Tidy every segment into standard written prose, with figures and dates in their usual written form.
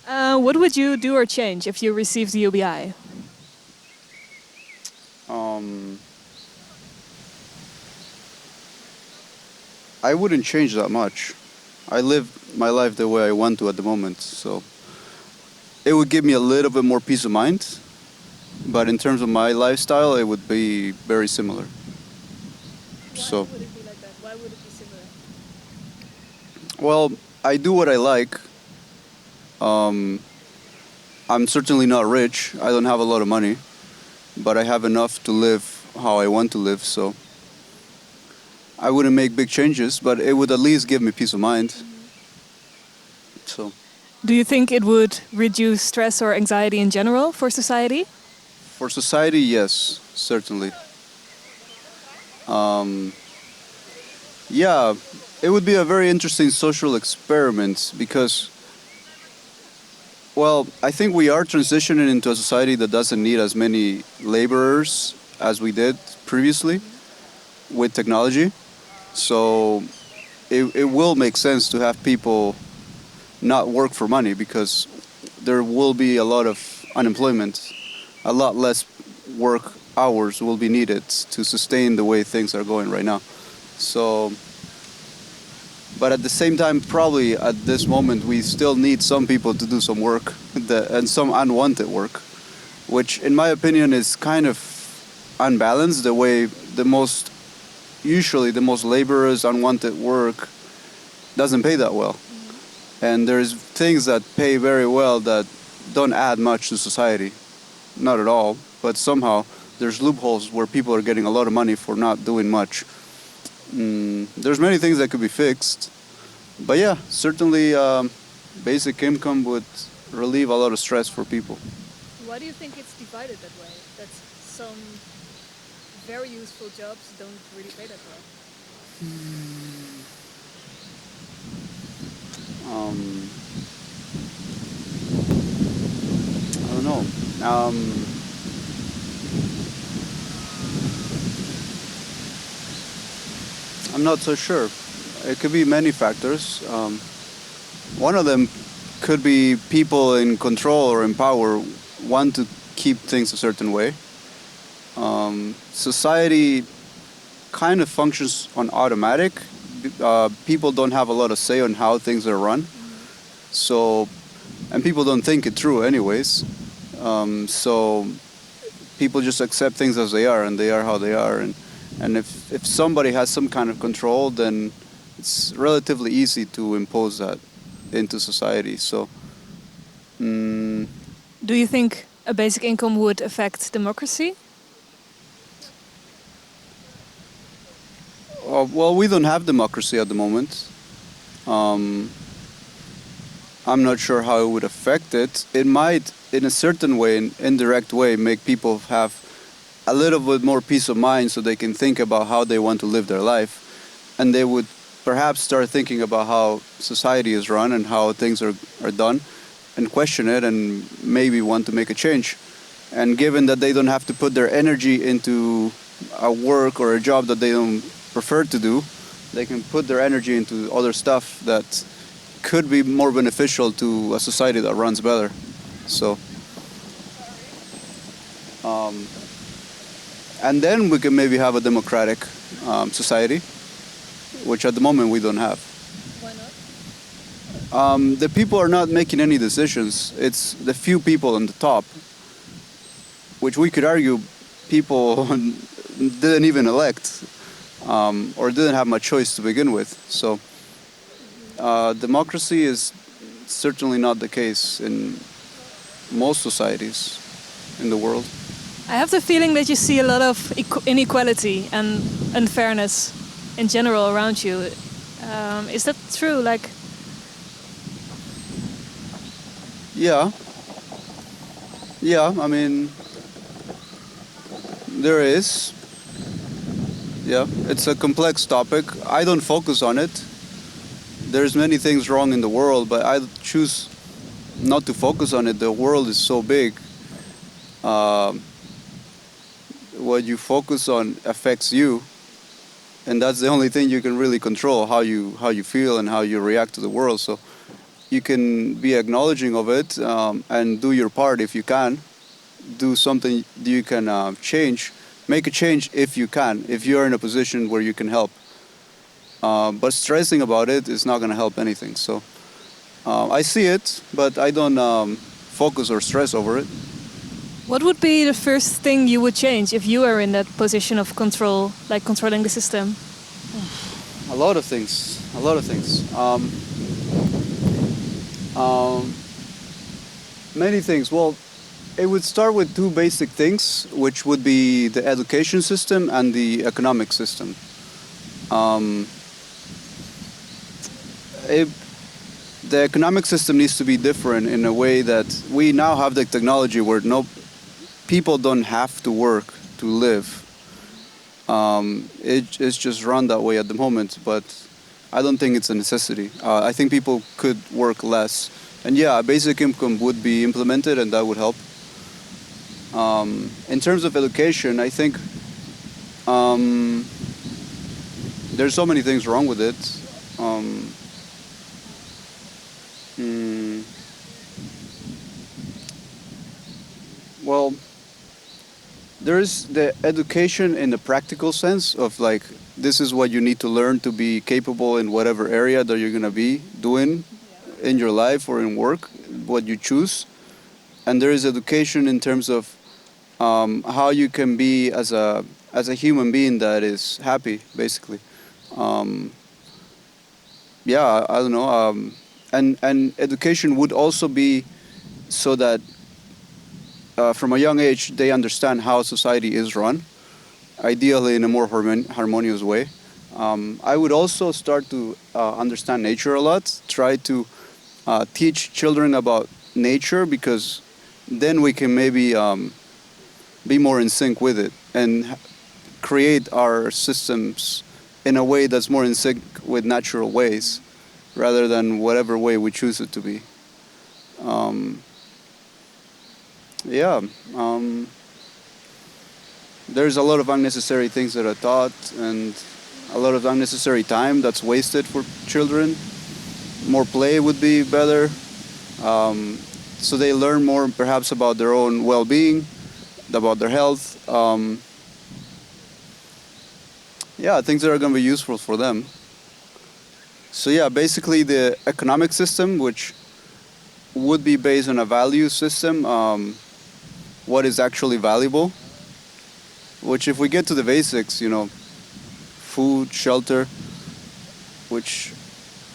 What would you do or change if you received the UBI? Um, I wouldn't change that much. I live my life the way I want to at the moment, so it would give me a little bit more peace of mind. But in terms of my lifestyle, it would be very similar. Why So, would it be like that? Why would it be similar? well, I do what I like. Um, I'm certainly not rich. I don't have a lot of money, but I have enough to live how I want to live. So I wouldn't make big changes, but it would at least give me peace of mind. So Do you think it would reduce stress or anxiety in general for society? for society, yes, certainly. Um, yeah, it would be a very interesting social experiment because, well, I think we are transitioning into a society that doesn't need as many laborers as we did previously with technology. So it will make sense to have people not work for money because there will be a lot of unemployment, a lot less work hours will be needed to sustain the way things are going right now. So, but at the same time, probably at this moment, we still need some people to do some work and some unwanted work, which, in my opinion, is kind of unbalanced. The way usually the most laborers, unwanted work doesn't pay that well. And there's things that pay very well that don't add much to society. Not at all, but somehow there's loopholes where people are getting a lot of money for not doing much. There's many things that could be fixed. But yeah, certainly basic income would relieve a lot of stress for people. Why do you think it's divided that way? That some very useful jobs don't really pay that well? Um, I don't know. I'm not so sure. It could be many factors. One of them could be people in control or in power want to keep things a certain way. Society kind of functions on automatic. People don't have a lot of say on how things are run. So, and people don't think it through anyways. So people just accept things as they are, and they are how they are. And if somebody has some kind of control, then it's relatively easy to impose that into society. So, mm, Do you think a basic income would affect democracy? well, we don't have democracy at the moment. Um, I'm not sure how it would affect it. It might, in a certain way, an indirect way, make people have a little bit more peace of mind so they can think about how they want to live their life. And they would perhaps start thinking about how society is run and how things are done and question it and maybe want to make a change. And given that they don't have to put their energy into a work or a job that they don't prefer to do, they can put their energy into other stuff that could be more beneficial to a society that runs better. So, um, and then we can maybe have a democratic society, which at the moment we don't have. Why not? The people are not making any decisions. It's the few people on the top, which we could argue people didn't even elect or didn't have much choice to begin with. So democracy is certainly not the case in most societies in the world. I have the feeling that you see a lot of inequality and unfairness in general around you. Is that true? Like, Yeah, yeah. I mean, there is. Yeah, it's a complex topic. I don't focus on it. There's many things wrong in the world, but I choose not to focus on it. The world is so big. Um what you focus on affects you, and that's the only thing you can really control: how you feel and how you react to the world. So you can be acknowledging of it, and do your part if you can. Do something you can change. Make a change if you can, if you're in a position where you can help. But stressing about it is not going to help anything. So I see it, but I don't focus or stress over it. What would be the first thing you would change if you were in that position of control, like controlling the system? A lot of things. A lot of things. Many things. Well, it would start with two basic things, which would be the education system and the economic system. The economic system needs to be different in a way that we now have the technology where people don't have to work to live. It's just run that way at the moment, but I don't think it's a necessity. I think people could work less. And yeah, a basic income would be implemented and that would help. In terms of education, I think there's so many things wrong with it. Well, there's the education in the practical sense of like, this is what you need to learn to be capable in whatever area that you're going to be doing in your life or in work, what you choose. And there is education in terms of how you can be as a human being that is happy, basically. Yeah, I don't know. And education would also be so that from a young age they understand how society is run, ideally in a more harmonious way. I would also start to understand nature a lot, try to teach children about nature, because then we can maybe be more in sync with it and create our systems in a way that's more in sync with natural ways rather than whatever way we choose it to be. There's a lot of unnecessary things that are taught and a lot of unnecessary time that's wasted for children. More play would be better. So they learn more perhaps about their own well-being, about their health. Things that are going to be useful for them. So yeah, basically the economic system, which would be based on a value system, what is actually valuable, which if we get to the basics, food, shelter, which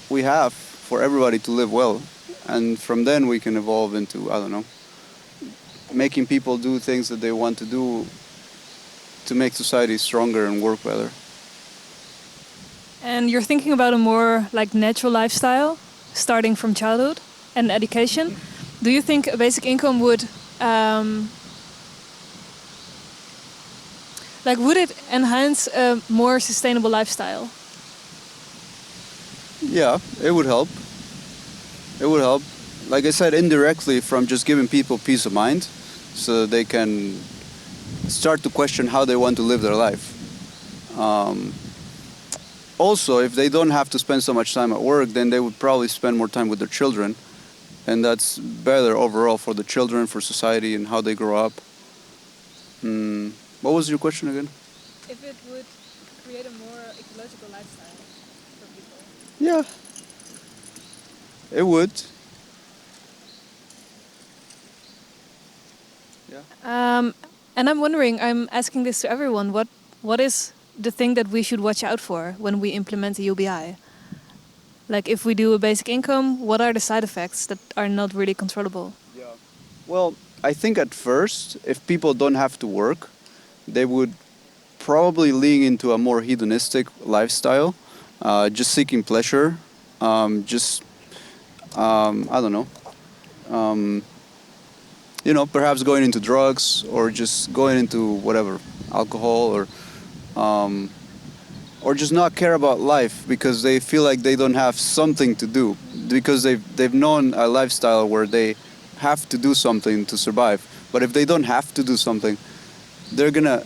we have for everybody to live well. And from then we can evolve into, I don't know, making people do things that they want to do to make society stronger and work better. And you're thinking about a more like natural lifestyle, starting from childhood and education. Do you think a basic income would would it enhance a more sustainable lifestyle? Yeah, it would help. It would help. Like I said, indirectly from just giving people peace of mind so they can start to question how they want to live their life. Also, if they don't have to spend so much time at work, then they would probably spend more time with their children. And that's better overall for the children, for society, and how they grow up. What was your question again? If it would create a more ecological lifestyle for people. Yeah, it would. Yeah. And I'm wondering, I'm asking this to everyone, what is the thing that we should watch out for when we implement the UBI? Like if we do a basic income, what are the side effects that are not really controllable? Yeah. Well, I think at first, if people don't have to work, they would probably lean into a more hedonistic lifestyle, just seeking pleasure, I don't know, perhaps going into drugs or just going into whatever, alcohol or just not care about life because they feel like they don't have something to do because they've known a lifestyle where they have to do something to survive. But if they don't have to do something, they're gonna,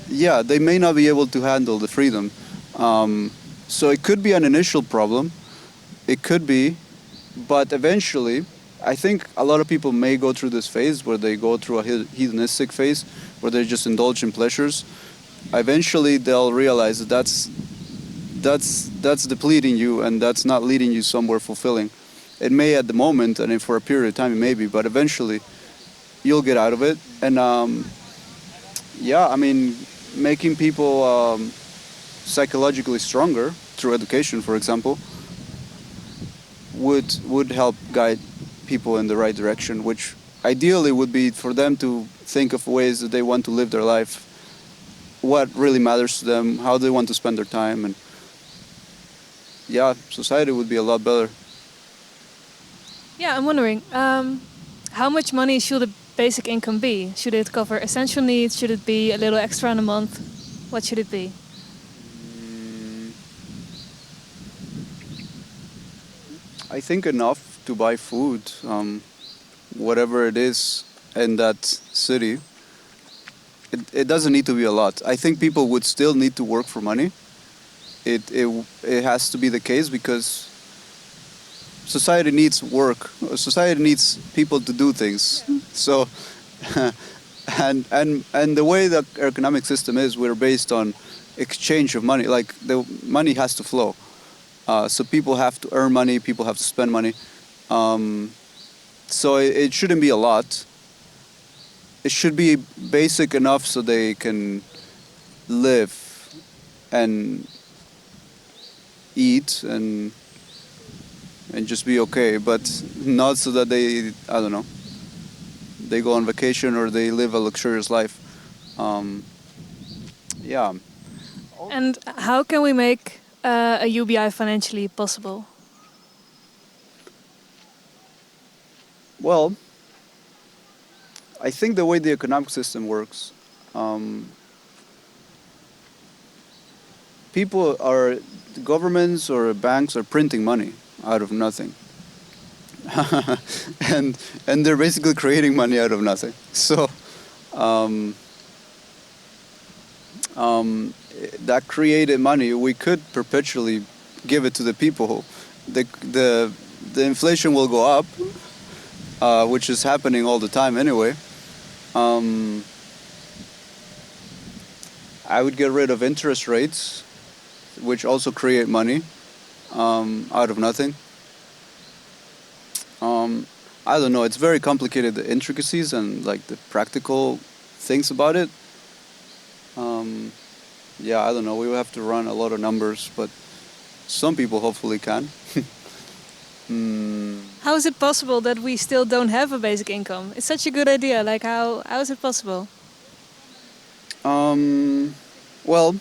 they may not be able to handle the freedom. So it could be an initial problem. It could be But eventually, I think a lot of people may go through this phase where they go through a hedonistic phase where they just indulge in pleasures. Eventually, they'll realize that that's depleting you and that's not leading you somewhere fulfilling. It may at the moment and for a period of time it may be, but eventually you'll get out of it. And yeah, I mean, making people psychologically stronger through education, for example, would help guide people in the right direction, which ideally would be for them to think of ways that they want to live their life, what really matters to them, how they want to spend their time, and yeah, society would be a lot better. Yeah, I'm wondering, how much money should a basic income be? Should it cover essential needs? Should it be a little extra in a month? What should it be? I think enough to buy food, whatever it is in that city. It doesn't need to be a lot. I think people would still need to work for money. It has to be the case because society needs work. Society needs people to do things. So, and the way the economic system is, we're based on exchange of money. Like the money has to flow. So people have to earn money. People have to spend money. So it shouldn't be a lot. It should be basic enough so they can live and eat and just be okay, but not so that they, I don't know, they go on vacation or they live a luxurious life. Yeah. And how can we make a UBI financially possible? Well, I think the way the economic system works, people are, governments or banks are printing money out of nothing. and they're basically creating money out of nothing. So um, that created money, we could perpetually give it to the people. The inflation will go up, which is happening all the time anyway. I would get rid of interest rates, which also create money out of nothing. I don't know. It's very complicated, the intricacies and like the practical things about it. Yeah, I don't know. We will have to run a lot of numbers, but some people hopefully can. How is it possible that we still don't have a basic income? It's such a good idea. Like, how is it possible? Well,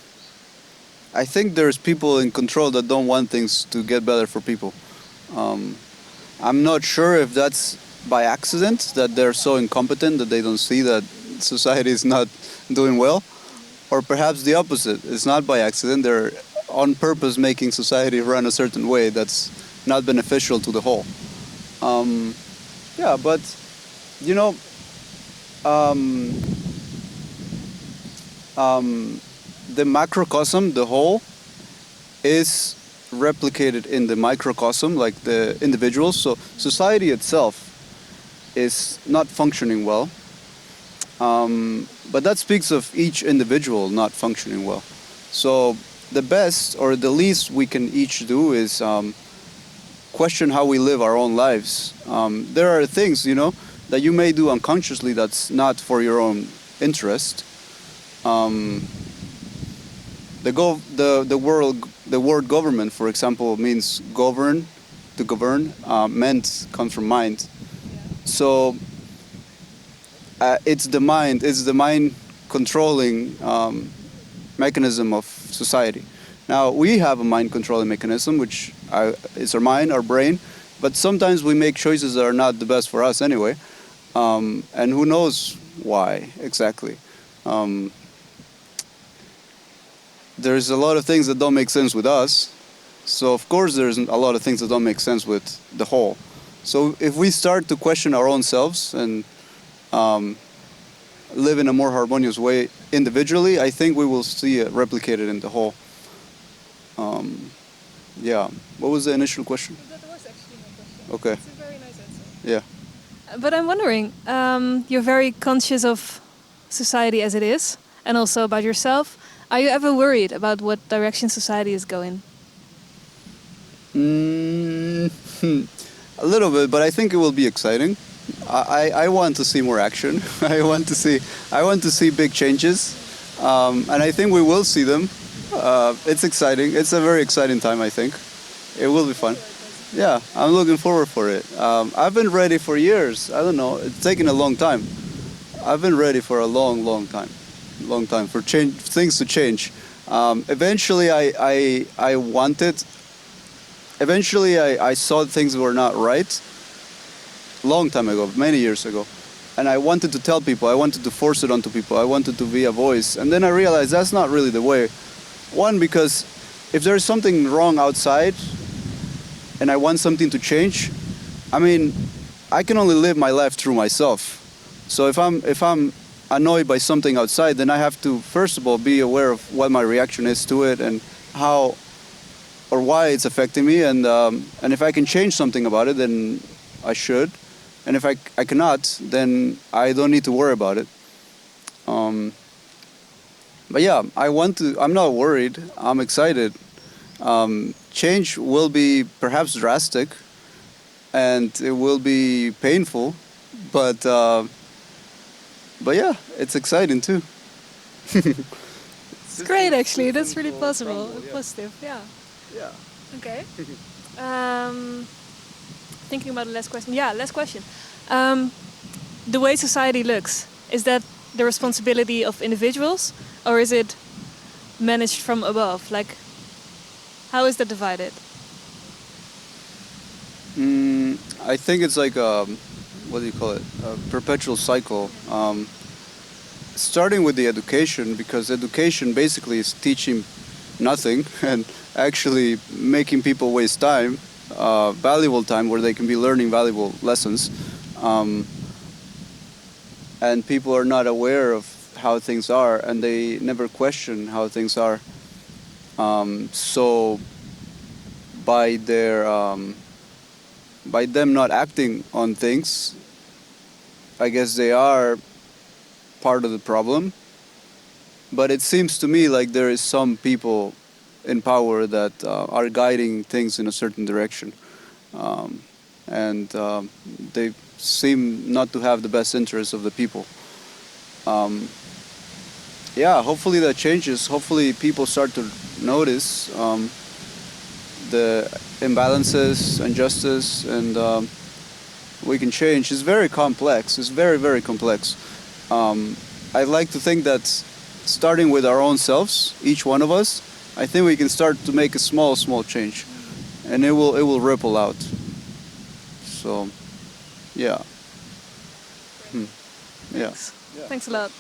I think there's people in control that don't want things to get better for people. I'm not sure if that's by accident, that they're so incompetent that they don't see that society is not doing well, or perhaps the opposite. It's not by accident. They're on purpose making society run a certain way that's not beneficial to the whole. Yeah, but you know, um, the macrocosm, the whole, is replicated in the microcosm, like the individuals. So society itself is not functioning well. But that speaks of each individual not functioning well. So the best or the least we can each do is question how we live our own lives. There are things, that you may do unconsciously that's not for your own interest. The word government, for example, means govern. To govern, meant comes from mind. So it's the mind controlling mechanism of society. Now we have a mind controlling mechanism, which is our mind, our brain, but sometimes we make choices that are not the best for us anyway, and who knows why exactly. There's a lot of things that don't make sense with us, so of course there's a lot of things that don't make sense with the whole. So if we start to question our own selves and live in a more harmonious way individually, I think we will see it replicated in the whole. Yeah. What was the initial question? That was actually my question. Okay. It's a very nice answer. Yeah. But I'm wondering, you're very conscious of society as it is, and also about yourself. Are you ever worried about what direction society is going? Mm, a little bit, but I think it will be exciting. I want to see more action. I want to see big changes, and I think we will see them. It's exciting. It's a very exciting time. I think it will be fun. Yeah, I'm looking forward for it. I've been ready for years. I don't know. It's taken a long time. I've been ready for a long time for change, things to change. Eventually, I wanted. Eventually, I saw things were not right. Long time ago, many years ago, and I wanted to tell people. I wanted to force it onto people. I wanted to be a voice, and then I realized that's not really the way. One, because if there's something wrong outside, and I want something to change, I mean, I can only live my life through myself. So if I'm annoyed by something outside, then I have to first of all be aware of what my reaction is to it and how or why it's affecting me, and if I can change something about it, then I should, and if I cannot, then I don't need to worry about it. Um, but yeah, I'm not worried. I'm excited. Change will be perhaps drastic, and it will be painful, but yeah, it's exciting too. It's great, actually. That's really possible. Positive, yeah. Yeah. Okay. Um, Thinking about the last question. Yeah, last question. Um, the way society looks, is that the responsibility of individuals, or is it managed from above? Like, how is that divided? I think it's like what do you call it? A perpetual cycle. Starting with the education, because education basically is teaching nothing and actually making people waste time, valuable time where they can be learning valuable lessons. Um, and people are not aware of how things are, and they never question how things are. So by their by them not acting on things, I guess they are part of the problem. But it seems to me like there is some people in power that are guiding things in a certain direction, um, and they seem not to have the best interests of the people. Um, yeah, hopefully that changes. Hopefully people start to notice the imbalances, injustice, and we can change. It's very complex. It's very, very complex. I'd like to think that starting with our own selves, each one of us, I think we can start to make a small, small change, and it will ripple out. So, yeah. Hmm. Yeah. Thanks. Thanks a lot.